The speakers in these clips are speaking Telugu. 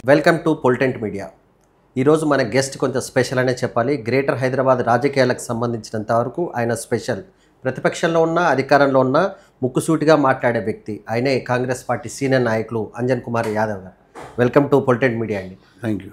Welcome to పొలిటెంట్ media. ఈరోజు మన గెస్ట్ కొంచెం స్పెషల్ అనే చెప్పాలి. గ్రేటర్ హైదరాబాద్ రాజకీయాలకు సంబంధించినంత వరకు ఆయన స్పెషల్. ప్రతిపక్షంలో ఉన్న అధికారంలో ఉన్న ముక్కుసూటిగా మాట్లాడే వ్యక్తి ఆయనే కాంగ్రెస్ పార్టీ సీనియర్ నాయకులు అంజన్ కుమార్ యాదవ్ గారు. వెల్కమ్ టు పొలిటెంట్ మీడియా అండి. Thank you.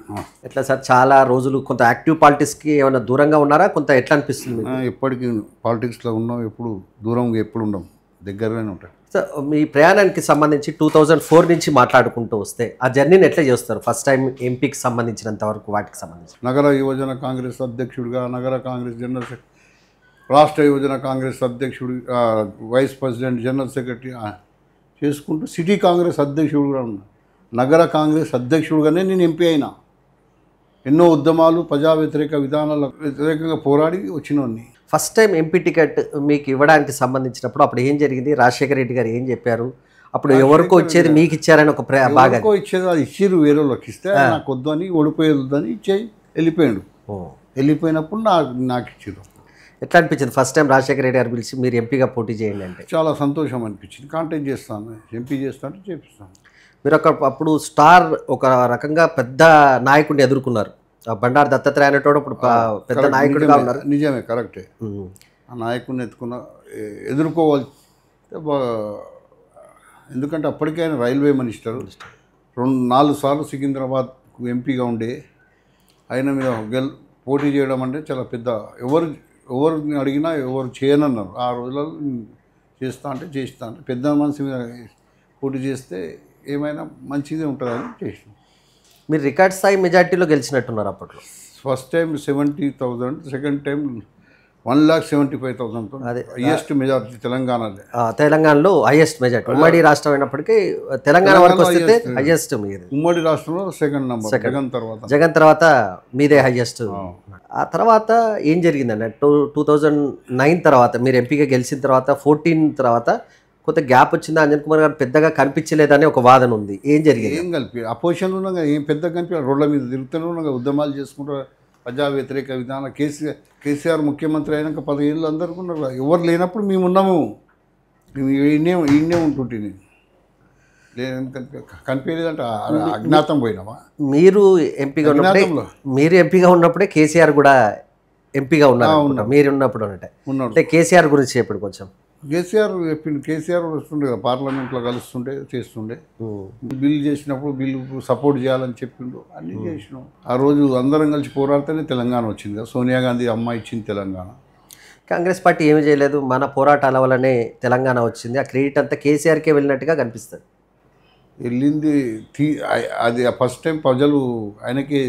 ఎట్లా సార్, చాలా రోజులు కొంత యాక్టివ్ పాలిటిక్స్కి ఏమైనా దూరంగా ఉన్నారా? కొంత ఎట్లా అనిపిస్తుంది? ఎప్పటికీ పాలిటిక్స్లో ఉన్నాం, ఎప్పుడు దూరంగా ఎప్పుడు ఉండం, దగ్గరగానే ఉంటాం. సార్, మీ ప్రయాణానికి సంబంధించి 2004 నుంచి మాట్లాడుకుంటూ వస్తే ఆ జర్నీని ఎట్లా చేస్తారు? ఫస్ట్ టైం ఎంపీకి సంబంధించినంత వరకు వాటికి సంబంధించి నగర యువజన కాంగ్రెస్ అధ్యక్షుడిగా, నగర కాంగ్రెస్ జనరల్ సెక్రటరీ, రాష్ట్ర యువజన కాంగ్రెస్ అధ్యక్షుడి, వైస్ ప్రెసిడెంట్, జనరల్ సెక్రటరీ చేసుకుంటూ సిటీ కాంగ్రెస్ అధ్యక్షుడు కూడా ఉన్నా. నగర కాంగ్రెస్ అధ్యక్షుడిగానే నేను ఎంపీ అయినా. ఎన్నో ఉద్యమాలు, ప్రజా వ్యతిరేక విధానాలకు వ్యతిరేకంగా పోరాడి వచ్చినోన్ని. ఫస్ట్ టైం ఎంపీ టికెట్ మీకు ఇవ్వడానికి సంబంధించినప్పుడు అప్పుడు ఏం జరిగింది? రాజశేఖర రెడ్డి గారు ఏం చెప్పారు? అప్పుడు ఎవరికో ఇచ్చేది మీకు ఇచ్చారని ఒక బాగా ఇచ్చేది, అది ఇచ్చిర్రు, వేరే వాళ్ళకి ఇస్తే నాకు వద్దు అని, ఓడిపోయేదని ఇచ్చేయి వెళ్ళిపోయాడు. వెళ్ళిపోయినప్పుడు నాకు ఇచ్చిర్రు. ఎట్లా అనిపించింది ఫస్ట్ టైం రాజశేఖర రెడ్డి గారు పిలిచి మీరు ఎంపీగా పోటీ చేయండి అంటే? చాలా సంతోషం అనిపించింది. కాంటాక్ట్ చేస్తాను, ఎంపీ చేస్తాను, చేపిస్తాను. మీరు అప్పుడు స్టార్ ఒక రకంగా పెద్ద నాయకుడిని ఎదుర్కొన్నారు. బండారు దత్తాత్రేయ అనేటోడు ఇప్పుడు పెద్ద నాయకుడిగా ఉన్నారు. నిజమే, కరెక్టే. ఆ నాయకుడిని ఎదుర్కోవాలి. ఎందుకంటే అప్పటికే ఆయన రైల్వే మినిస్టర్, 4 సార్లు సికింద్రాబాద్ ఎంపీగా ఉండే ఆయన మీద పోటీ చేయడం అంటే చాలా పెద్ద, ఎవరిని అడిగినా ఎవరు చేయనన్నారు. ఆ రోజులలో చేస్తా అంటే పెద్ద మనిషి మీద పోటీ చేస్తే ఏమైనా మంచిదే ఉంటుందని చేసినాం. మీరు రికార్డ్ స్థాయి మెజార్టీలో గెలిచినట్టున్నారు అప్పట్లో. First time 70,000, second time 1,75,000. అదే హైయెస్ట్ మెజార్టీ తెలంగాణలో హైయెస్ట్ మెజార్టీ. ఉమ్మడి రాష్ట్రం అయినప్పటికీ తెలంగాణ వరకు వస్తే హైయెస్ట్ మీది. ఉమ్మడి రాష్ట్రంలో సెకండ్ నెంబర్. జగన్ తర్వాత మీదే హైయెస్ట్. ఆ తర్వాత ఏం జరిగిందండి? 2009 తర్వాత మీరు ఎంపీగా గెలిచిన తర్వాత 14 తర్వాత కొంత గ్యాప్ వచ్చింది. అంజన్ కుమార్ గారు పెద్దగా కనిపించలేదని ఒక వాదన ఉంది. ఏం జరిగింది? ఏం కలిపి అపోజిషన్లో ఉన్నాగా, ఏం పెద్దగా కనిపి రోడ్ల మీద తిరుగుతూనే ఉన్నాగా, ఉద్యమాలు చేసుకుంటూ ప్రజా వ్యతిరేక విధానం. కేసీఆర్ ముఖ్యమంత్రి అయినాక 10 ఏళ్ళు అందరికీ ఉన్నారు. ఎవరు లేనప్పుడు మేము ఉన్నాము, మేము ఈయనే ఉంటుంటే కనిపించలేదంటే అజ్ఞాతం పోయినామా? మీరు ఎంపీగా ఉన్నప్పుడే కేసీఆర్ కూడా ఎంపీగా ఉన్నారు. మీరు ఉన్నప్పుడు అంటే కేసీఆర్ గురించి చెప్పండి కొంచెం. కేసీఆర్ వస్తుండే కదా, పార్లమెంట్లో కలుస్తుండే, చేస్తుండే. బిల్లు చేసినప్పుడు బిల్లు సపోర్ట్ చేయాలని చెప్పిండు, అన్నీ చేసినాం. ఆ రోజు అందరం కలిసి పోరాడితేనే తెలంగాణ వచ్చింది కదా. సోనియా గాంధీ అమ్మ ఇచ్చింది తెలంగాణ. కాంగ్రెస్ పార్టీ ఏమి చేయలేదు, మన పోరాటాల వల్లనే తెలంగాణ వచ్చింది. ఆ క్రెడిట్ అంతా కేసీఆర్కే వెళ్ళినట్టుగా కనిపిస్తుంది. వెళ్ళింది అది ఫస్ట్ టైం ప్రజలు ఆయనకే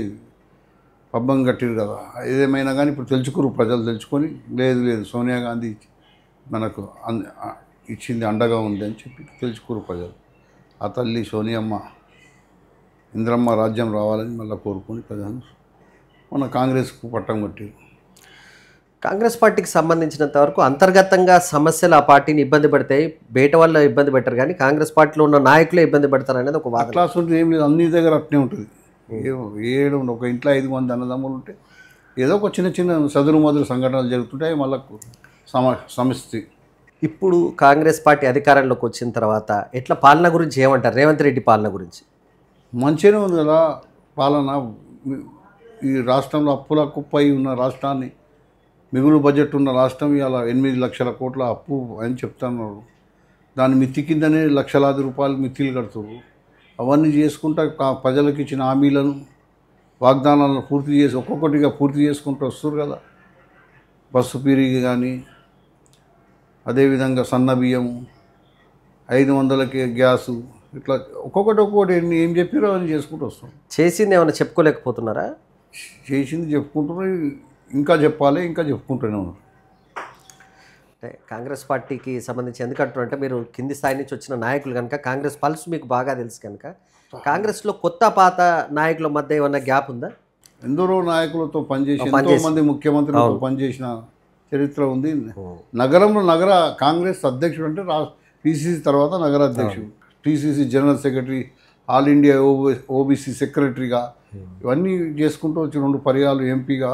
పబ్బం కట్టిరు కదా. ఏదేమైనా కానీ ఇప్పుడు ప్రజలు తెలుసుకొని, లేదు సోనియా గాంధీ మనకు ఇచ్చింది, అండగా ఉంది అని చెప్పి తెలుసుకోరు ప్రజలు. ఆ తల్లి సోనియమ్మ, ఇంద్రమ్మ రాజ్యం రావాలని మళ్ళీ కోరుకొని ప్రజలు మన కాంగ్రెస్కు పట్టం కట్టారు. కాంగ్రెస్ పార్టీకి సంబంధించినంత వరకు అంతర్గతంగా సమస్యలు ఆ పార్టీని ఇబ్బంది పడతాయి, బయట వాళ్ళు ఇబ్బంది పెట్టారు, కానీ కాంగ్రెస్ పార్టీలో ఉన్న నాయకులే ఇబ్బంది పడతారు అనేది ఒక వాదన. క్లాస్ ఉంటుంది, ఏం లేదు, అన్ని దగ్గర అట్నే ఉంటుంది. ఒక ఇంట్లో 5 మంది అన్నదమ్ములు ఉంటే ఏదో ఒక చిన్న సదురు మొదలు సంఘటనలు జరుగుతుంటాయి, మళ్ళీ సమస్య. ఇప్పుడు కాంగ్రెస్ పార్టీ అధికారంలోకి వచ్చిన తర్వాత ఎట్లా పాలన గురించి ఏమంటారు? రేవంత్ రెడ్డి పాలన గురించి మంచిగానే ఉంది కదా పాలన. ఈ రాష్ట్రంలో అప్పుల కుప్పై ఉన్న రాష్ట్రాన్ని, మిగులు బడ్జెట్ ఉన్న రాష్ట్రం ఇలా 8 లక్షల కోట్ల అప్పు అని చెప్తున్నారు. దాని మిత్తి కిందనే లక్షలాది రూపాయలు మిత్తిలు కడుతున్నారు. అవన్నీ చేసుకుంటా ప్రజలకు ఇచ్చిన హామీలను, వాగ్దానాలను ఒక్కొక్కటిగా పూర్తి చేసుకుంటూ వస్తారు కదా. బస్సు పీరిగి కానీ, అదేవిధంగా సన్న బియ్యము, 500కే గ్యాసు, ఇట్లా ఒక్కొక్కటి ఏం చెప్పారో అని చేసుకుంటూ వస్తాం. చేసింది ఏమైనా చెప్పుకోలేకపోతున్నారా? చేసింది చెప్పుకుంటున్నారు, ఇంకా చెప్పుకుంటూనే ఉన్నారు. అంటే కాంగ్రెస్ పార్టీకి సంబంధించి ఎందుకంటారంటే మీరు కింది స్థాయి నుంచి వచ్చిన నాయకులు కనుక కాంగ్రెస్ పల్స్ మీకు బాగా తెలుసు కనుక, కాంగ్రెస్లో కొత్త పాత నాయకుల మధ్య ఏమన్నా గ్యాప్ ఉందా? ఎందరో నాయకులతో పనిచేసి, ఎంతోమంది ముఖ్యమంత్రులతో పనిచేసిన చరిత్ర ఉంది. నగర కాంగ్రెస్ అధ్యక్షుడు అంటే పిసిసి తర్వాత నగర అధ్యక్షుడు, PCC general secretary, all India OBC సెక్రటరీగా ఇవన్నీ చేసుకుంటూ వచ్చి 2 పర్యాలు ఎంపీగా,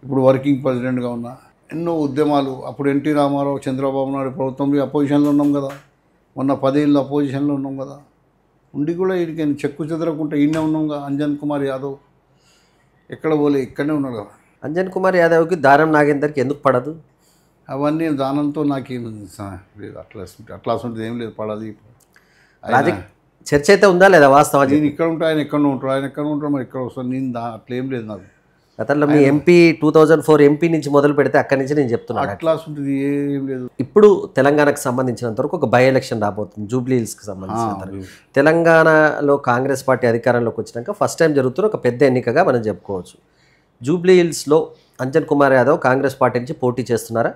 ఇప్పుడు వర్కింగ్ ప్రెసిడెంట్గా ఉన్నా. ఎన్నో ఉద్యమాలు, అప్పుడు ఎన్టీ రామారావు, చంద్రబాబు నాయుడు ప్రభుత్వంలో అపోజిషన్లో ఉన్నాం కదా, మొన్న 10 ఏళ్ళు అపోజిషన్లో ఉన్నాం కదా. ఉండి కూడా వీడికి చెక్కు చెదరకుంటే ఈయనే ఉన్నాంగా అంజన్ కుమార్ యాదవ్ ఎక్కడ పోలే ఇక్కడనే ఉన్నాడు కదా. అంజన్ కుమార్ యాదవ్కి దానం నాగేందర్కి ఎందుకు పడదు? అవన్నీ దానంతో నాకేం లేదు, అట్లా ఉంటుంది ఏం లేదు, పడది. చర్చ అయితే ఉందా లేదా వాస్తవం? నేను ఇక్కడ ఉంటా, ఆయన ఎక్కడ ఉంటాడు, ఆయన ఎక్కడ ఉంటాడు, మరి ఇక్కడ వస్తాను నేను, అట్లా ఏం లేదు నాకు. గతంలో మీ ఎంపీ 2004 ఎంపీ నుంచి మొదలు పెడితే అక్కడి నుంచి నేను చెప్తున్నాను అట్లా ఉంటుంది ఏం లేదు. ఇప్పుడు తెలంగాణకు సంబంధించినంత వరకు ఒక బై ఎలక్షన్ రాబోతుంది జూబ్లీ హిల్స్కి సంబంధించిన. తెలంగాణలో కాంగ్రెస్ పార్టీ అధికారంలోకి వచ్చినాక ఫస్ట్ టైం జరుగుతున్న ఒక పెద్ద ఎన్నికగా మనం చెప్పుకోవచ్చు. జూబ్లీ హిల్స్లో అంజన్ కుమార్ యాదవ్ కాంగ్రెస్ పార్టీ నుంచి పోటీ చేస్తున్నారా?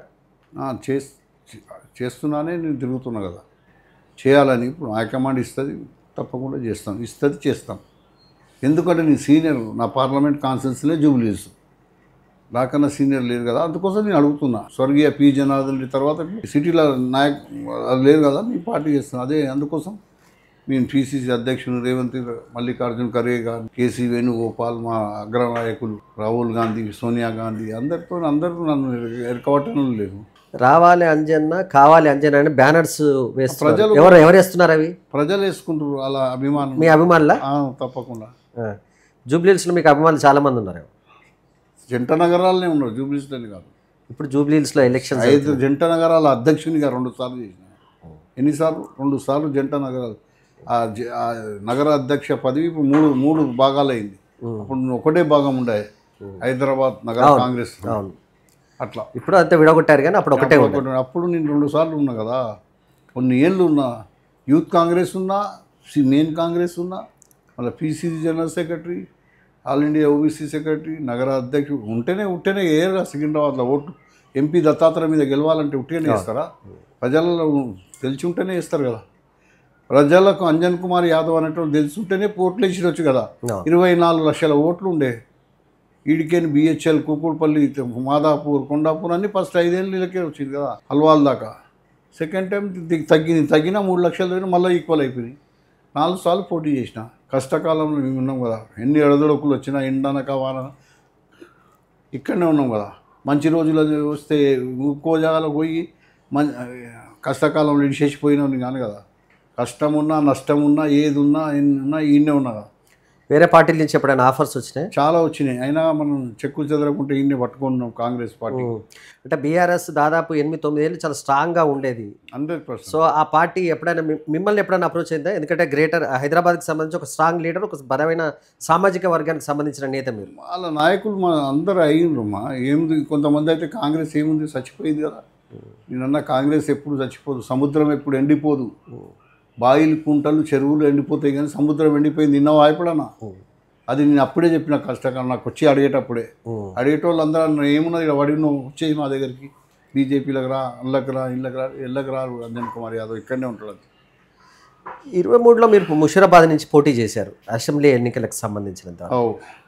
చేస్తున్నానే, నేను తిరుగుతున్నా కదా, చేయాలని. ఇప్పుడు హైకమాండ్ ఇస్తుంది, తప్పకుండా చేస్తాం, ఇస్తుంది చేస్తాం. ఎందుకంటే నేను సీనియర్, నా పార్లమెంట్ కాన్స్టిట్యున్సీలో జూబ్లీ హిల్స్, నాకన్నా సీనియర్ లేదు కదా, అందుకోసం నేను అడుగుతున్నా. స్వర్గీయ పి జనార్దన్ రెడ్డి తర్వాత సిటీలో నాయక్ లేదు కదా, నేను పార్టీ చేస్తున్నాను. అదే అందుకోసం మేము పిసిసి అధ్యక్షుడు రేవంత్ మల్లికార్జున్ ఖర్గే గారు, కేసీ వేణుగోపాల్, మా అగ్రనాయకులు రాహుల్ గాంధీ, సోనియా గాంధీ, అందరితో నన్ను ఎరకవటం లేదు. రావాలి అంజన్న, కావాలి అంజన్న అని బ్యానర్స్ వేస్తున్నారు. ప్రజలు ఎవరు వేస్తున్నారు? అవి ప్రజలు వేసుకుంటారు, అలా అభిమానం. మీ అభిమానులా? తప్పకుండా. జూబ్లీ హిల్స్లో మీకు అభిమానులు చాలా మంది ఉన్నారు. జంట నగరాలనే ఉన్నారు, జూబ్లీ హిల్స్లోనే కాదు. ఇప్పుడు జూబ్లీ హిల్స్లో ఎలక్షన్ 5 జంట నగరాల అధ్యక్షునిగా 2 సార్లు చేసిన. ఎన్నిసార్లు? 2 సార్లు జంట నగరాలు. ఆ నగర అధ్యక్ష పదవి ఇప్పుడు 3 భాగాలైంది. అప్పుడు ఒకటే భాగం ఉండే హైదరాబాద్ నగర కాంగ్రెస్, అట్లా. ఇప్పుడు అంతా విడగొట్టారు కానీ అప్పుడు ఒకటే. అప్పుడు నేను 2 సార్లు ఉన్నా కదా, కొన్ని ఏళ్ళు ఉన్నా. యూత్ కాంగ్రెస్ ఉన్నా, మెయిన్ కాంగ్రెస్ ఉన్నా, మళ్ళీ PCC general secretary, all India OBC secretary, నగర అధ్యక్షుడు. ఉంటేనే ఏరుగా సికింద్రాబాద్లో ఓటు. ఎంపీ దత్తాత్రేయ మీద గెలవాలంటే ఉట్టిగానే వేస్తారా? ప్రజలలో తెలిసి ఉంటేనే వేస్తారు కదా. ప్రజలకు అంజన్ కుమార్ యాదవ్ అనేటువంటి తెలుసుంటేనే ఓట్లు వేసిరొచ్చు కదా. 24 లక్షల ఓట్లు ఉండే. ఈడికేని బిహెచ్ఎల్, కూకుడుపల్లి, మాదాపూర్, కొండాపూర్ అన్నీ ఫస్ట్ 5 ఏళ్ళు వీళ్ళకే వచ్చింది కదా, హల్వాల్ దాకా. సెకండ్ టైం తగ్గిన 3 లక్షలు మళ్ళీ ఈక్వల్ అయిపోయింది. 4 సార్లు పోటీ చేసిన. కష్టకాలంలో మేము ఉన్నాం కదా, ఎన్ని ఎడదొడుకులు వచ్చినా, ఎండనక వాన, ఇక్కడనే ఉన్నాం కదా. మంచి రోజులు వస్తే ఇంకో జాగాలో పోయి కష్టకాలంలో ఇడిచేసిపోయినాం కానీ కదా. కష్టమున్నా, నష్టమున్నా, ఏది ఉన్నా, ఎన్ని ఉన్నా ఈయనే ఉన్నా కదా. వేరే పార్టీల నుంచి ఎప్పుడైనా ఆఫర్స్ వచ్చినాయి? చాలా వచ్చినాయి. అయినా మనం చెక్కు చెదరకుంటే ఈయన్ని పట్టుకున్నాం కాంగ్రెస్ పార్టీ. అంటే బీఆర్ఎస్ దాదాపు 8-9 ఏళ్ళు చాలా స్ట్రాంగ్గా ఉండేది. 100%. సో ఆ పార్టీ ఎప్పుడైనా మిమ్మల్ని ఎప్పుడైనా అప్రోచ్ అయిందా? ఎందుకంటే గ్రేటర్ హైదరాబాద్కి సంబంధించి ఒక స్ట్రాంగ్ లీడర్, ఒక బలమైన సామాజిక వర్గానికి సంబంధించిన నేత మీరు. వాళ్ళ నాయకులు మా అందరూ అయ్యిండ్రు. ఏముంది, కొంతమంది అయితే కాంగ్రెస్ ఏముంది చచ్చిపోయింది కదా. నేనన్నా కాంగ్రెస్ ఎప్పుడు చచ్చిపోదు, సముద్రం ఎప్పుడు ఎండిపోదు. బాయిలు, కుంటలు, చెరువులు ఎండిపోతాయి కానీ సముద్రం ఎండిపోయింది. నిన్న వాయిపడనా? అది నేను అప్పుడే చెప్పిన. కష్టకాలం నాకు వచ్చి అడిగేటప్పుడే అడిగేటోళ్ళు అందరూ ఏమున్నది ఇక్కడ వాడి, నువ్వు వచ్చేసి మా దగ్గరికి, బీజేపీలకు రా, ఇళ్ళకి రారు అంజన్ కుమార్ యాదవ్ ఇక్కడనే ఉంటాడు. 23లో మీరు ముషీరాబాద్ నుంచి పోటీ చేశారు అసెంబ్లీ ఎన్నికలకు సంబంధించినంత.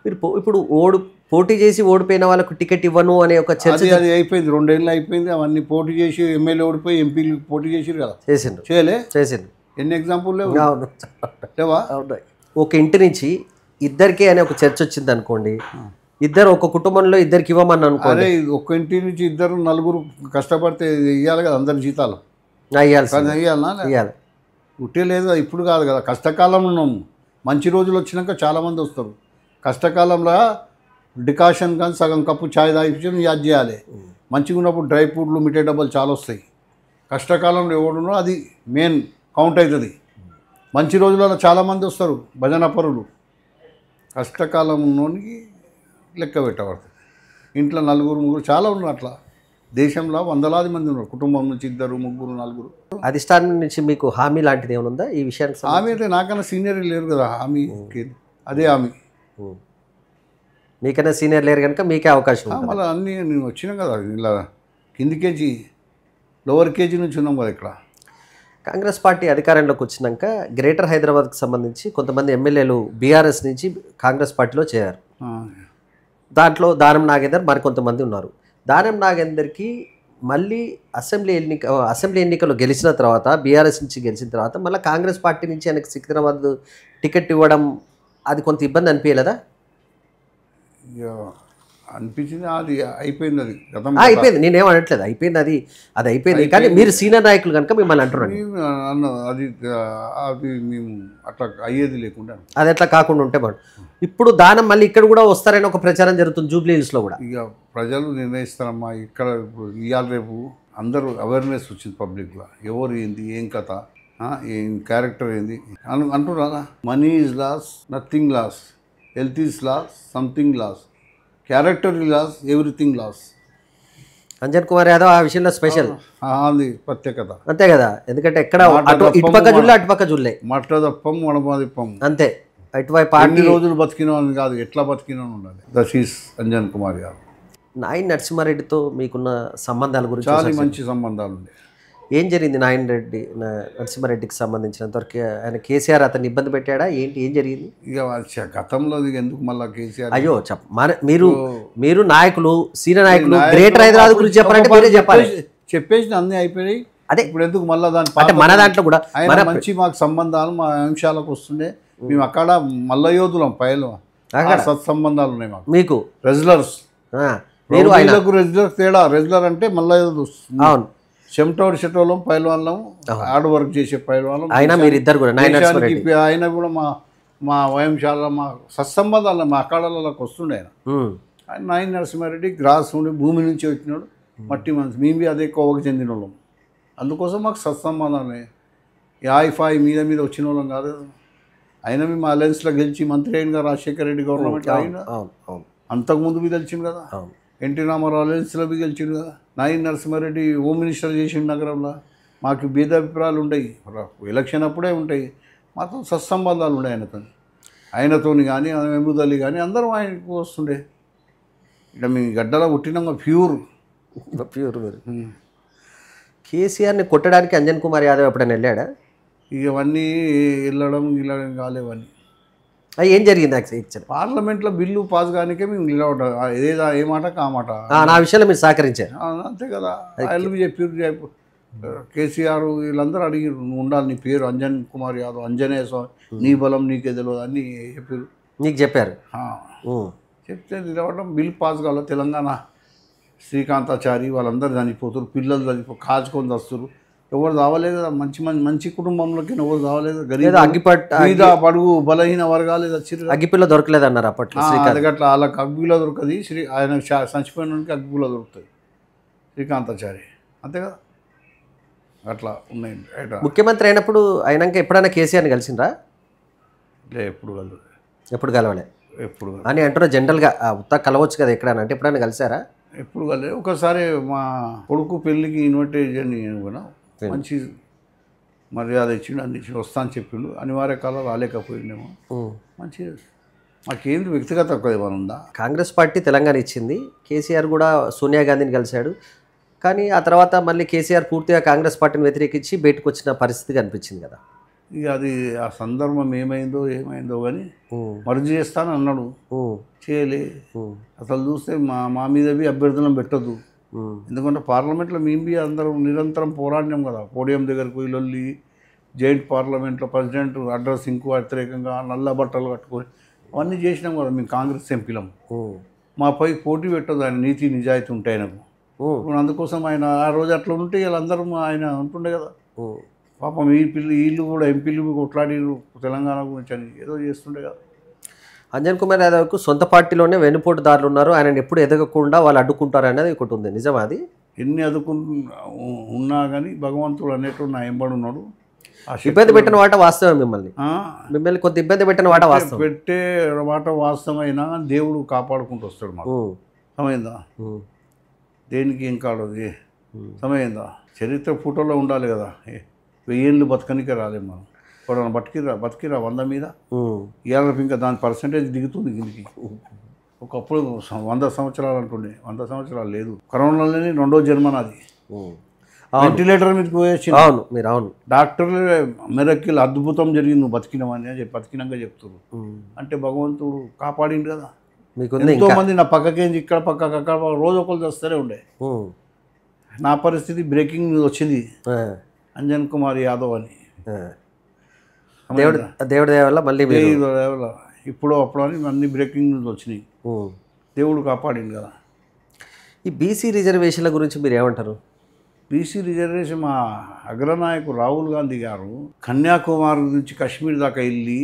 మీరు ఇప్పుడు పోటీ చేసి ఓడిపోయిన వాళ్ళకు టికెట్ ఇవ్వను అనే ఒక చర్చ. అది అయిపోయింది, 2 ఏళ్ళు అయిపోయింది. అవన్నీ పోటీ చేసి ఎమ్మెల్యే ఓడిపోయి ఎంపీలు పోటీ చేసిరు కదా. చేసిండు. ఎన్ని ఎగ్జాంపుల్ లేవా? ఒక ఇంటి నుంచి ఇద్దరికి అనే ఒక చర్చ వచ్చింది అనుకోండి. ఇద్దరు ఒక కుటుంబంలో ఇద్దరికి ఇవ్వమని అనుకోండి. అరే ఒక్క ఇంటి నుంచి 2-4 కష్టపడితే ఇవ్వాలి కదా, అందరి జీతాలు ఇవ్వాలి. ఉట్టే లేదు, ఇప్పుడు కాదు కదా. కష్టకాలంలో ఉన్నాము. మంచి రోజులు వచ్చినాక చాలామంది వస్తారు. కష్టకాలంలో డికాషన్ కానీ సగం కప్పు ఛాయ్ తాగించి యాద్ చేయాలి. మంచిగా ఉన్నప్పుడు డ్రై ఫ్రూట్లు, మిఠాయి డబ్బాలు చాలా వస్తాయి. కష్టకాలంలో ఎవడున్నో అది మెయిన్ కౌంట్ అవుతుంది. మంచి రోజులలో చాలామంది వస్తారు భజన పరులు. కష్టకాలంలోనికి లెక్క పెట్టబడుతుంది. ఇంట్లో 4-3 చాలా ఉన్నారు. అట్లా దేశంలో వందలాది మంది ఉన్నారు. కుటుంబం నుంచి 2-3-4. అధిష్టానం నుంచి మీకు హామీ లాంటిది ఏమైనా ఉందా ఈ విషయానికి? హామీ అయితే నాకన్నా సీనియర్ లేరు కదా. హామీ అదే హామీ. మీకన్నా సీనియర్ లేరు కనుక మీకే అవకాశం. మళ్ళీ అన్నీ నేను వచ్చినాం కదా, ఇలా కింది కేజీ, లోవర్ కేజీ నుంచి ఉన్నాం కదా. ఇక్కడ కాంగ్రెస్ పార్టీ అధికారంలోకి వచ్చినాక గ్రేటర్ హైదరాబాద్కి సంబంధించి కొంతమంది ఎమ్మెల్యేలు బీఆర్ఎస్ నుంచి కాంగ్రెస్ పార్టీలో చేరారు. దాంట్లో దానం నాగేందర్ మరికొంతమంది ఉన్నారు. దానం నాగేందర్కి మళ్ళీ అసెంబ్లీ ఎన్నికలు గెలిచిన తర్వాత, బీఆర్ఎస్ నుంచి గెలిచిన తర్వాత మళ్ళీ కాంగ్రెస్ పార్టీ నుంచి ఆయనకు సికింద్రాబాద్ టికెట్ ఇవ్వడం అది కొంత ఇబ్బంది అనిపించలేదా? అనిపించింది. అది అయిపోయింది, అది గతం. అయిపోయింది, నేనేమనట్లేదు, అయిపోయింది, అది అయిపోయింది. కానీ మీరు సీనియర్ నాయకులు కనుక మిమ్మల్ని అంటున్నాను. అది అది మేము అట్లా అయ్యేది లేకుండా అది ఎట్లా కాకుండా ఉంటే బాగుంది. ఇప్పుడు దానం మళ్ళీ ఇక్కడ కూడా వస్తారని ఒక ప్రచారం జరుగుతుంది జూబ్లీ హిల్స్లో కూడా. ఇక ప్రజలు నిర్ణయిస్తారమ్మా. ఇక్కడ ఇప్పుడు ఇవాళ రేపు అందరూ అవేర్నెస్ వచ్చింది పబ్లిక్లో, ఎవరు ఏంది, ఏం కథ, ఏం క్యారెక్టర్ ఏంది అంటున్నారా. Money is lost, nothing lost. Health is lost, something lost. Character is lost, everything lost. Anjan Kumar Yadav ఆ విషయంలో స్పెషల్, అది ప్రత్యేకత. అంతే కదా, ఎందుకంటే ఎక్కడ ఇటుపక్క జుల్లే అటుపక్క జుల్లే, మట్టదప్పం వడమాదిప్పం అంతే. ఇటువైపు పార్టీ రోజులు బతికినా అని కాదు, ఎట్లా బతికినా ఉండాలి. That is Anjan Kumar Yadav. నాయన్ నరసింహారెడ్డితో మీకున్న సంబంధాల గురించి చాలా మంచి సంబంధాలు ఉన్నాయి. ఏం జరిగింది నరసింహారెడ్డికి సంబంధించినంతవరకు? ఆయన కేసీఆర్ అతన్ని ఇబ్బంది పెట్టాడా ఏంటి, ఏం జరిగింది? ఇక గతంలో ఎందుకు మళ్ళీ కేసీఆర్? అయ్యో మీరు నాయకులు, సీనియర్ నాయకులు, గ్రేటర్ హైదరాబాద్ గురించి చెప్పాలంటే మీరే చెప్పాలి. చెప్పేసి అన్నీ అయిపోయినాయి. అదే ఇప్పుడు ఎందుకు మళ్ళీ దాని అంటే మన దాంట్లో కూడా మంచి మాకు సంబంధాలు మా అంశాలకు వస్తుండే. మేము అక్కడ మల్ల యోధులం, పైలో సత్సంబంధాలు ఉన్నాయి మాకు. మీకు రెజ్లర్స్, మీరు రెజ్లర్ తేడా. రెజ్లర్ అంటే మల్ల యోధులు. అవును, చెమటోడు చెటోళ్ళం, పైల్వాళ్ళం, హార్డ్ వర్క్ చేసే పైల్వాళ్ళం. అయినా మీరిద్దరు కూడా ఆయన కూడా మా వయంశాల మా సత్సంబంధాలు మా అక్కడలకు వస్తుండే. ఆయన నాయన నరసింహారెడ్డి గ్రాస్ ఉండి భూమి నుంచి వచ్చినాడు, మట్టి మనసు. మేము అదే కోవకు చెందిన వాళ్ళం. అందుకోసం మాకు సత్సంబంధాలు. యాయిఫాయి మీద వచ్చిన వాళ్ళం కాదు. అయినా మేము అలయన్స్లో గెలిచి మంత్రి అయిన రాజశేఖర రెడ్డి గవర్నమెంట్ అయినా అంతకుముందు మీద గెలిచింది కదా. ఎన్టీ రామారావు అలయన్స్లో గెలిచిండు కదా. నాయన నరసింహారెడ్డి హోమ్ మినిస్టర్ చేసిండు నగరంలో. మాకు భేదాభిప్రాయాలు ఉంటాయి, ఎలక్షన్ అప్పుడే ఉంటాయి. మాతో సత్సంబంధాలు ఉన్నాయి ఆయనతోని కానీ వెంబుదల్లి కానీ అందరం ఆయనకు వస్తుండే. ఇట్లా మీ గడ్డలో పుట్టినాక ప్యూర్ కేసీఆర్ని కొట్టడానికి అంజన్ కుమార్ యాదవ్ ఎప్పుడైనా వెళ్ళాడా? ఇవన్నీ వెళ్ళడం కాలేవన్నీ. ఏం జరిగింది యాక్చువల్ పార్లమెంట్లో బిల్లు పాస్ కానికే మేము నిలబడ్డా. ఏదో ఏ మాట ఆ మాట నా విషయంలో మీరు సహకరించారు అంతే కదా. ఆయన చెప్పారు కేసీఆర్ వీళ్ళందరూ అడిగారు, నువ్వు ఉండాలి, నీ పేరు అంజన్ కుమార్ యాదవ్, అంజనేయ స్వామి, నీ బలం నీకే తెలియదు అని చెప్పారు. నీకు చెప్పారు? చెప్తే నిలబడడం. బిల్ పాస్ కావాలి. తెలంగాణ శ్రీకాంతాచారి వాళ్ళందరూ చనిపోతారు, పిల్లలు కాచుకొని వస్తారు. ఎవరు రావలేదు కదా, మంచి కుటుంబంలోకి ఎవరు రావలేదు. గరీబ్ పడుగు బలహీన వర్గాలు వచ్చి అగ్గిపిల్ల దొరకలేదు అన్నారు అప్పట్లో. అట్లా వాళ్ళకి అగ్గిపిల్ల దొరకదు. ఆయన చచ్చిపోయినానికి అగ్గిపిల్ల దొరుకుతుంది శ్రీకాంతాచారి, అంతే కదా. అట్లా ఉన్నాయి. ముఖ్యమంత్రి అయినప్పుడు అయినాక ఎప్పుడైనా కేసీఆర్ని కలిసిండ్రా? ఎప్పుడు కలవలే అని అంటున్నా. జనరల్గా ఉత్తా కలవచ్చు కదా ఎక్కడైనా, అంటే ఎప్పుడైనా కలిసారా? ఎప్పుడు కలే. ఒకసారి మా కొడుకు పెళ్ళికి ఇన్విటేషన్ కూడా మంచి మర్యాద ఇచ్చిండు, అందించి వస్తా అని చెప్పిండు. అనివార్య కాలం రాలేకపోయిండేమో. మంచిగా మాకేంటి వ్యక్తిగత ఏమైనా ఉందా? కాంగ్రెస్ పార్టీ తెలంగాణ ఇచ్చింది, కేసీఆర్ కూడా సోనియా గాంధీని కలిశాడు. కానీ ఆ తర్వాత మళ్ళీ కేసీఆర్ పూర్తిగా కాంగ్రెస్ పార్టీని వ్యతిరేకించి బయటకు వచ్చిన పరిస్థితి కనిపించింది కదా. ఇక అది ఆ సందర్భం ఏమైందో కానీ మర్జీ చేస్తాను అన్నాడు, చేయలే. అసలు చూస్తే మా మీదవి అభ్యర్థులను పెట్టద్దు. ఎందుకంటే పార్లమెంట్లో మేము అందరం నిరంతరం పోరాడినాం కదా. పోడియం దగ్గరకు వెళ్ళి జాయింట్ పార్లమెంట్లో ప్రెసిడెంట్ అడ్రస్సింగ్కు వ్యతిరేకంగా నల్ల బట్టలు కట్టుకొని అవన్నీ చేసినాం కదా. మేము కాంగ్రెస్ ఎంపీలం. మాపై పోటీ పెట్టదు, ఆయన నీతి నిజాయితీ ఉంటాయి ఆయనకు. అందుకోసం ఆయన ఆ రోజు అట్లా ఉంటే వీళ్ళందరూ ఆయన ఉంటుండే కదా. పాపం వీళ్ళు కూడా ఎంపీలు కొట్లాడి తెలంగాణ గురించి అని ఏదో చేస్తుండే కదా. అంజన్ కుమార్ యాదవ్కు సొంత పార్టీలోనే వెనుపోటుదారులు ఉన్నారు, ఆయన ఎప్పుడు ఎదగకుండా వాళ్ళు అడ్డుకుంటారు అనేది ఒకటి ఉంది. నిజమా అది? ఎన్ని ఉన్నా కానీ భగవంతుడు అనేటువంటి నా ఎంబడి ఉన్నాడు. ఇబ్బంది పెట్టిన వాట వాస్తవం, మిమ్మల్ని కొంత ఇబ్బంది పెట్టిన వాట వాస్తవం, పెట్టే మాట వాస్తవమైనా దేవుడు కాపాడుకుంటూ వస్తాడు మాకు. సమయందా దేనికి ఏం కాడదు, సమయందా చరిత్ర ఫోటోలో ఉండాలి కదా. 1000 ఏళ్ళు బతకనికే రాలేము మనం. ఇప్పుడు బతికిరా 100 మీద. ఇవాళ ఇంకా దాని పర్సంటేజ్ దిగుతుంది కిందికి. ఒకప్పుడు 100 సంవత్సరాలు అంటుండే, 100 సంవత్సరాలు లేదు. కరోనాలోనే 2వ జన్మ నాది. వెంటిలేటర్ మీద పోయొచ్చి డాక్టర్లు మెరక్కిల్ అద్భుతం జరిగింది, నువ్వు బతికినామని చెప్పి బతికినాక చెప్తున్నారు. అంటే భగవంతుడు కాపాడిండు కదా. ఎంతో మంది నా పక్కకేంది ఇక్కడ అక్కడ రోజు ఒకరు వస్తూనే ఉండే. నా పరిస్థితి బ్రేకింగ్ న్యూస్ వచ్చింది, అంజన్ కుమార్ యాదవ్ అని. దేవుడి దయ వల్ల మళ్ళీ ఇప్పుడు అప్పుడు అని అన్ని బ్రేకింగ్ న్యూస్ వచ్చినాయి. దేవుడు కాపాడింది కదా. ఈ బీసీ రిజర్వేషన్ల గురించి మీరు ఏమంటారు? బీసీ రిజర్వేషన్ మా అగ్రనాయకుడు రాహుల్ గాంధీ గారు కన్యాకుమారి నుంచి కాశ్మీర్ దాకా వెళ్ళి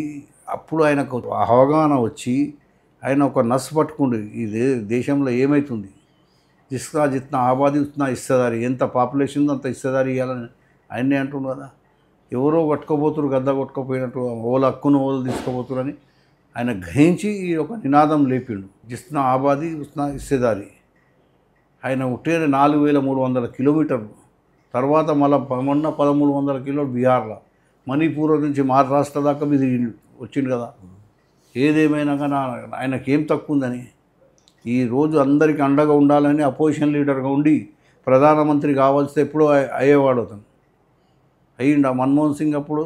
అప్పుడు ఆయనకు అవగాహన వచ్చి ఆయన ఒక నస్ పట్టుకుండు ఈ దేశంలో ఏమవుతుంది, జిత్నా ఆబాదీ ఉత్నా ఇస్తదారి, ఎంత పాపులేషన్ ఉందో అంత ఇస్తదారి ఇవ్వాలని ఆయన్నే అంటుండు కదా. ఎవరో కొట్టుకోబోతురు, గద్ద కొట్టుకోపోయినట్టు ఓల హక్కును ఓలు తీసుకోబోతురు అని ఆయన గ్రహించి ఈ ఒక నినాదం లేపిండు, జిత్నా ఆబాదీ ఉత్నా ఇస్తదారి. ఆయన ఉట్టే 4300 కిలోమీటర్లు తర్వాత మళ్ళీ మొన్న 1300 కిలో బీహార్లో, మణిపూర్ నుంచి మహారాష్ట్ర దాకా మీద వచ్చిండు కదా. ఏదేమైనా కానీ ఆయనకేం తక్కువ ఉందని ఈరోజు అందరికీ అండగా ఉండాలని అపోజిషన్ లీడర్గా ఉండి ప్రధానమంత్రి కావాల్సి ఎప్పుడో అయ్యేవాడు అతను. అయ్యిండు మన్మోహన్ సింగ్ అప్పుడు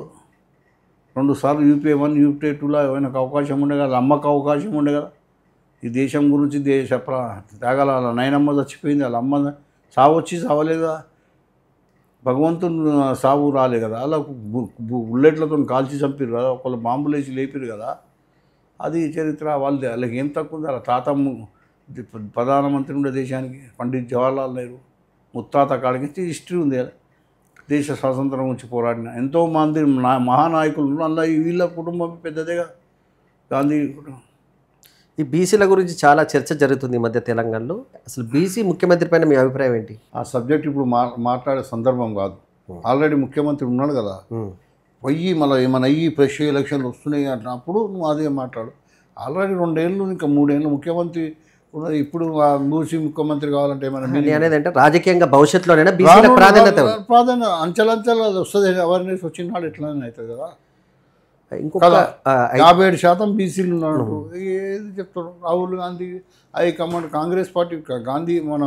2 సార్లు యూపీఏ 1 యూపీఏ 2లో ఆయనకు అవకాశం ఉండే కదా, అమ్మకు అవకాశం ఉండే కదా. ఈ దేశం గురించి త్యాగాల వాళ్ళ నాయనమ్మ చచ్చిపోయింది, వాళ్ళ అమ్మ సావు వచ్చి సావలేదా, భగవంతుని సావు రాలే కదా, అలా బుల్లెట్లతో కాల్చి చంపారు కదా, ఒకళ్ళు బాంబులు వేసి లేపారు కదా. అది చరిత్ర వాళ్ళది. వాళ్ళకి ఏం తక్కువ ఉంది. వాళ్ళ తాత ప్రధానమంత్రి ఉండే దేశానికి పండిత్ జవహర్లాల్ నెహ్రూ ముత్తాత కాడికి హిస్టరీ ఉంది. దేశ స్వాతంత్రం గురించి పోరాడిన ఎంతోమంది మహానాయకులు ఉన్నారు. అందులో వీళ్ళ కుటుంబం పెద్దదేగా, గాంధీ కుటుంబం. ఈ బీసీల గురించి చాలా చర్చ జరుగుతుంది ఈ మధ్య తెలంగాణలో. అసలు బీసీ ముఖ్యమంత్రి పైన మీ అభిప్రాయం ఏంటి? ఆ సబ్జెక్ట్ ఇప్పుడు మాట్లాడే సందర్భం కాదు. ఆల్రెడీ ముఖ్యమంత్రి ఉన్నాడు కదా, పోయి మళ్ళీ ఏమైనా అయ్యి ఫ్రెష్ ఎలక్షన్లు వస్తున్నాయి అన్నప్పుడు నువ్వు అదే మాట్లాడు. ఆల్రెడీ 2 ఏళ్ళు ఇంకా 3 ఏళ్ళు ముఖ్యమంత్రి ఉన్నది. ఇప్పుడు బీసీ ముఖ్యమంత్రి కావాలంటే ఏమైనా అనేది అంటే రాజకీయంగా భవిష్యత్తులోనైనా బీసీల ప్రాధాన్యత అంచెలంచెలు అది వస్తుంది. అవేర్నెస్ వచ్చిన ఎట్లనే అవుతుంది కదా. ఇంకొక 57% బీసీలు ఉన్నాడు. ఏది చెప్తాడు రాహుల్ గాంధీ హైకమాండ్ కాంగ్రెస్ పార్టీ గాంధీ మన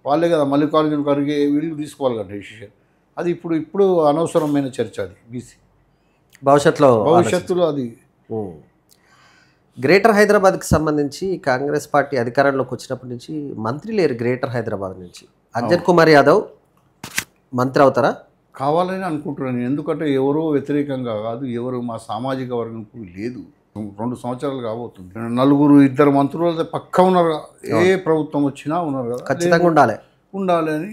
వాళ్ళే కదా, మల్లికార్జున ఖర్గే వీళ్ళు తీసుకోవాలి కదా డెసిషన్. అది ఇప్పుడు అనవసరమైన చర్చ. అది బీసీ భవిష్యత్తులో అది. గ్రేటర్ హైదరాబాద్కి సంబంధించి కాంగ్రెస్ పార్టీ అధికారంలోకి వచ్చినప్పటి నుంచి మంత్రి లేరు. గ్రేటర్ హైదరాబాద్ నుంచి అంజన్ కుమార్ యాదవ్ మంత్రి అవుతారా? కావాలని అనుకుంటున్నాను. ఎందుకంటే ఎవరో వ్యతిరేకంగా కాదు, ఎవరు మా సామాజిక వర్గంకు లేదు. 2 సంవత్సరాలు కాబోతుంది. 2 మంత్రులు పక్కా ఉన్నారు. ఏ ప్రభుత్వం వచ్చినా ఉన్నారు కదా, ఖచ్చితంగా ఉండాలి అని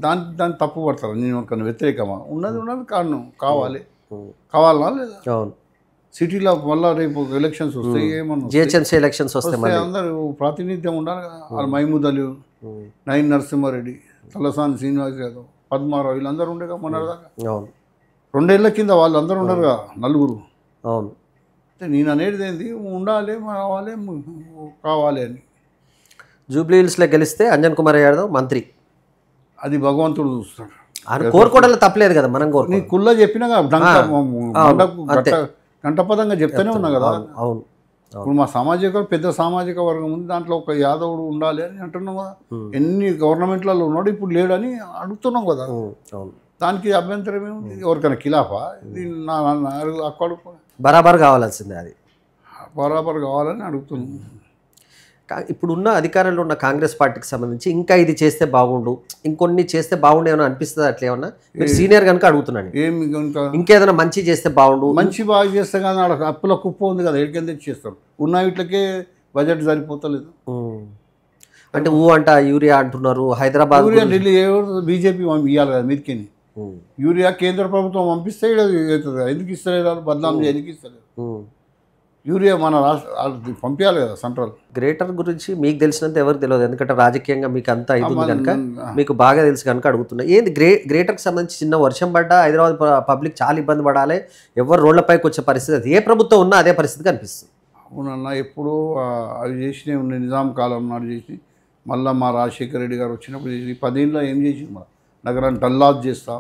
దాన్ని తప్పు పడతారు. నేను ఒక వ్యతిరేకమా ఉన్నది కారణం కావాలా లేదా? అవును. సిటీలో మళ్ళీ రేపు ఎలక్షన్స్ వస్తాయి, ఏమన్నా జిహెచ్ఎంసీ ఎలక్షన్స్ వస్తాయి, అందరూ ప్రాతినిధ్యం ఉండాలి కదా. వాళ్ళు మహమూద్ అలీ, నయీన్ నరసింహారెడ్డి, తలసాని శ్రీనివాస్ యాదవ్, పద్మారావు వీళ్ళందరూ ఉండేగా మొన్నటిదాకా. 2 ఏళ్ల కింద వాళ్ళందరూ ఉండరుగా 4. అవును. నేను అనేది ఏంది, ఉండాలి కావాలి అని. జూబ్లీ హిల్స్లో గెలిస్తే అంజన్ కుమార్ యాదవ్ మంత్రి, అది భగవంతుడు చూస్తాడు. ఆయన కోరుకోవడంలో తప్పలేదు కదా. మనం కోరుకో నీ కుల్ల చెప్పినా గంటపదంగా చెప్తానే ఉన్నా కదా. అవును. ఇప్పుడు మా పెద్ద సామాజిక వర్గం ఉంది, దాంట్లో ఒక యాదవుడు ఉండాలి అని అంటున్నాం కదా. ఎన్ని గవర్నమెంట్లలో ఉన్నాడు, ఇప్పుడు లేడని అడుగుతున్నాం కదా. దానికి అభ్యంతరం ఏముంది? ఎవరికైనా ఖిలాఫా? అక్కడ బరాబర్ కావాల్సిందే, అది బరాబర్ కావాలని అడుగుతున్నాం. ఇప్పుడున్న అధికారంలో ఉన్న కాంగ్రెస్ పార్టీకి సంబంధించి ఇంకా ఇది చేస్తే బాగుండు, ఇంకొన్ని చేస్తే బాగుండు ఏమైనా అనిపిస్తుంది? అట్లా ఏమన్నా మీరు సీనియర్ కనుక అడుగుతున్నాను. ఏమి ఇంకేదైనా మంచి చేస్తే బాగుండు, మంచి బాగా చేస్తే కానీ ఆడ అప్పుల కుప్ప ఉంది కదా, ఎక్కడికి చేస్తాం. ఉన్న వీటికే బడ్జెట్ సరిపోతలేదు. అంటే అంట యూరియా అంటున్నారు. హైదరాబాద్ ఢిల్లీ బీజేపీ ఇవ్వాలి కదా మీదకి. యూరియా కేంద్ర ప్రభుత్వం పంపిస్తే ఎందుకు ఇస్తలేదు? బద్నాం ఎందుకు ఇస్తలేదు? యూరియా మన రాష్ట్ర పంపించాలి కదా సెంట్రల్. గ్రేటర్ గురించి మీకు తెలిసినంత ఎవరికి తెలియదు, ఎందుకంటే రాజకీయంగా మీకు అంతా ఇది కనుక మీకు బాగా తెలుసు కనుక అడుగుతున్నా. ఏంది గ్రేటర్కి సంబంధించి చిన్న వర్షం పడ్డా హైదరాబాద్ పబ్లిక్ చాలా ఇబ్బంది పడాలి, ఎవరు రోడ్లపైకి వచ్చే పరిస్థితి, అది ఏ ప్రభుత్వం ఉన్నా అదే పరిస్థితి కనిపిస్తుంది. అవునన్నా, ఎప్పుడూ అవి చేసినవి ఉన్నాయి. నిజాం కాలం నాడు చేసి మళ్ళీ మా రాజశేఖర రెడ్డి గారు వచ్చినప్పుడు చేసి 10 ఏళ్ళలో ఏం చేసి మన నగరాన్ని డల్లాజ్ చేస్తాం,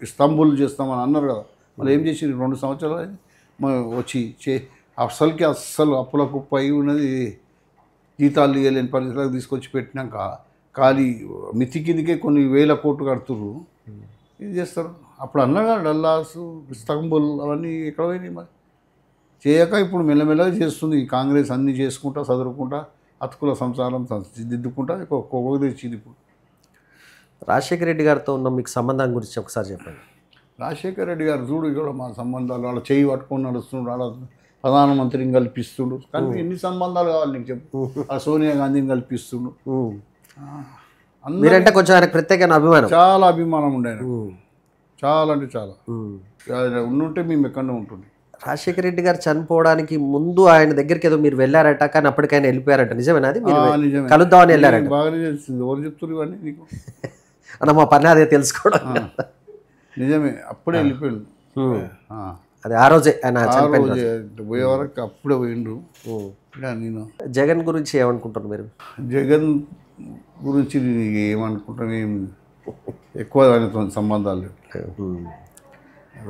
ఇస్తాంబుల్ చేస్తామని అన్నారు కదా. మళ్ళీ ఏం చేసి 2 సంవత్సరాలు వచ్చి అస్సలు అప్పుల కుప్ప అయి ఉన్నది. జీతాలు ఇవ్వలేని పరిస్థితులకు తీసుకొచ్చి పెట్టినాక ఖాళీ మితి కిందకే కొన్ని 1000 కోట్లు కడుతుర్రు. ఇది చేస్తారు. అప్పుడు అన్నగా డల్లాస్, ఇస్తాంబుల్ అవన్నీ ఎక్కడ పోయినాయి మరి చేయక ఇప్పుడు మెల్లమెల్లగా చేస్తుంది కాంగ్రెస్. అన్నీ చేసుకుంటా చదువుకుంటా అతుకుల సంసారం దిద్దుకుంటా ఒక్కొక్క తెచ్చింది. ఇప్పుడు రాజశేఖర రెడ్డి గారితో ఉన్న మీకు సంబంధం గురించి ఒకసారి చెప్పండి. రాజశేఖర రెడ్డి గారు చూడు ఇక్కడ మా సంబంధాలు, వాళ్ళ చేయి పట్టుకొని నడుస్తున్నాడు. వాళ్ళ ప్రధానమంత్రిని కల్పిస్తుడు. కానీ ఎన్ని సంబంధాలు కావాలి నీకు చెప్పు? ఆ సోనియా గాంధీని కల్పిస్తుడు. మీరంటే కొంచెం ఆయనకు ప్రత్యేకమైన అభిమానం. చాలా అభిమానం ఉండే ఆయన, చాలా అంటే చాలా. ఆయన ఉండుంటే మేము ఎక్కడనే ఉంటుంది. రాజశేఖర రెడ్డి గారు చనిపోవడానికి ముందు ఆయన దగ్గరికి ఏదో మీరు వెళ్ళారట, కానీ అప్పటికైనా వెళ్ళిపోయారట, నిజమేనా? అది మీరు నిజమే, కలుద్దామని వెళ్ళారట. బాగానే తెలిసింది. ఎవరు చెప్తున్నారు ఇవన్నీ నీకు? అన్న మా పని అదే తెలుసుకోవడం. నిజమే, అప్పుడే వెళ్ళిపోయాడు. అది ఆ రోజే ఆయన చనిపోయిన రోజు. పోయే వరకు అప్పుడే పోయిండు. నేను జగన్ గురించి ఏమనుకుంటున్నారు మీరు? జగన్ గురించి ఏమనుకుంటాను, ఏం ఎక్కువ ఆయనతో సంబంధాలు లేవు.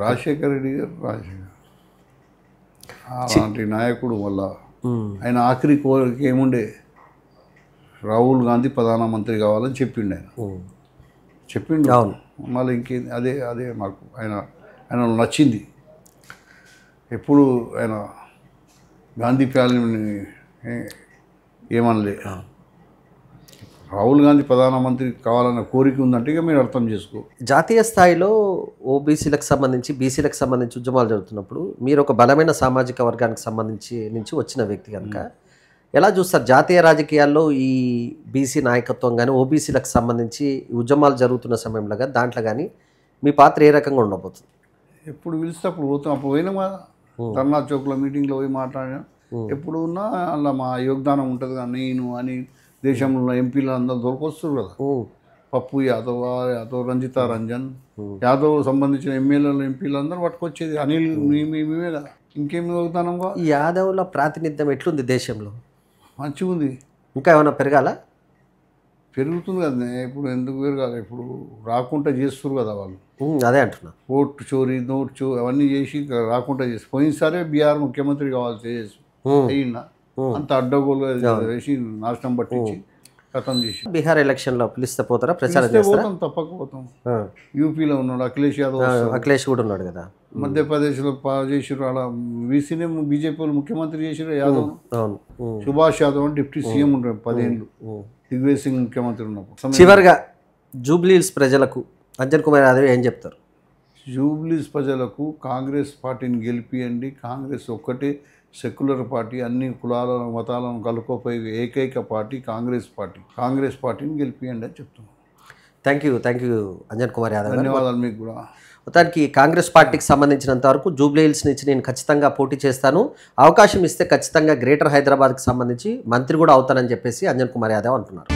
రాజశేఖర రెడ్డి గారు అలాంటి నాయకుడు వల్ల ఆయన ఆఖరి కోరిక ఏముండే, రాహుల్ గాంధీ ప్రధానమంత్రి కావాలని చెప్పిండు. చెప్పిండు. అవును. మళ్ళీ ఇంకేంది, అదే అదే మాకు ఆయన నచ్చింది. ఎప్పుడు ఆయన గాంధీ ఫ్యామిలీని ఏమనలే. రాహుల్ గాంధీ ప్రధానమంత్రి కావాలన్న కోరిక ఉందంటే ఇక మీరు అర్థం చేసుకో. జాతీయ స్థాయిలో ఓబీసీలకు సంబంధించి, బీసీలకు సంబంధించి ఉద్యమాలు జరుగుతున్నప్పుడు మీరు ఒక బలమైన సామాజిక వర్గానికి నుంచి వచ్చిన వ్యక్తి కనుక ఎలా చూస్తారు జాతీయ రాజకీయాల్లో ఈ బీసీ నాయకత్వం కానీ, ఓబీసీలకు సంబంధించి ఉద్యమాలు జరుగుతున్న సమయంలో కానీ దాంట్లో కానీ మీ పాత్ర ఏ రకంగా ఉండబోతుంది? ఎప్పుడు పిలిస్తే అప్పుడు పోతాం. అప్పుడు పోయినాం కదా, ధర్నా చౌక్లో మీటింగ్లో పోయి మాట్లాడాం. ఎప్పుడు ఉన్నా అలా మా యోగదానం ఉంటుంది కదా. నేను అని దేశంలో ఉన్న ఎంపీలు అందరూ దొరకొస్తారు కదా. పప్పు యాదవ్, రంజితా రంజన్ యాదవ్ సంబంధించిన ఎమ్మెల్యేలు, ఎంపీలు అందరూ పట్టుకొచ్చేది. అనిల్ మేమే కదా, ఇంకేమి యోగదానంగా. ఈ యాదవ్ల ప్రాతినిధ్యం ఎట్లుంది దేశంలో? మంచిగా ఉంది. ఇంకా ఏమైనా పెరగాల? పెరుగుతుంది కదా. ఇప్పుడు ఎందుకు పెరగాలి? ఇప్పుడు రాకుండా చేస్తారు కదా వాళ్ళు. అదే అంటున్నా. ఓటు చోరీ, నోటు చోరీ అవన్నీ చేసి రాకుండా చేసి పోయినసారే బీహార్ ముఖ్యమంత్రి కావాలి చేసి అయ్యిందా? అంత అడ్డగోలుగా వేసి నాశనం పట్టించి కథం చేసి. బీహార్ ఎలక్షన్లో పిలిస్తే పోతారా? ప్రచారం చేస్తారా? పోతాం, తప్పక పోతాం. యూపీలో ఉన్నాడు అఖిలేష్ యాదవ్, అఖిలేష్ కూడా ఉన్నాడు కదా. మధ్యప్రదేశ్లో చేసిరు. అలా బీసీనే బీజేపీ వాళ్ళు ముఖ్యమంత్రి చేసిరు యాదవ్. అవును. సుభాష్ యాదవ్ అని డిప్యూటీ సీఎం ఉంటాడు 10 ఏళ్ళు. దిగ్విజయ్ సింగ్ ముఖ్యమంత్రి ఉన్నప్పుడు. చివరిగా జూబ్లీహిల్స్ ప్రజలకు అంజన్ కుమార్ యాదవ్ ఏం చెప్తారు? జూబ్లీస్ ప్రజలకు కాంగ్రెస్ పార్టీని గెలిపియండి. కాంగ్రెస్ ఒక్కటే సెక్యులర్ పార్టీ, అన్ని కులాలను మతాలను కలుపుకోపోయే ఏకైక పార్టీ కాంగ్రెస్ పార్టీ. కాంగ్రెస్ పార్టీని గెలిపియండి అని చెప్తున్నాను. Thank you Anjan Kumar Yadav. ధన్యవాదాలు మీకు కూడా. మొత్తానికి కాంగ్రెస్ పార్టీకి సంబంధించినంత వరకు జూబ్లీహిల్స్ నుంచి నేను ఖచ్చితంగా పోటీ చేస్తాను, అవకాశం ఇస్తే ఖచ్చితంగా గ్రేటర్ హైదరాబాద్కి సంబంధించి మంత్రి కూడా అవుతానని చెప్పేసి అంజన్ కుమార్ యాదవ్ అంటున్నారు.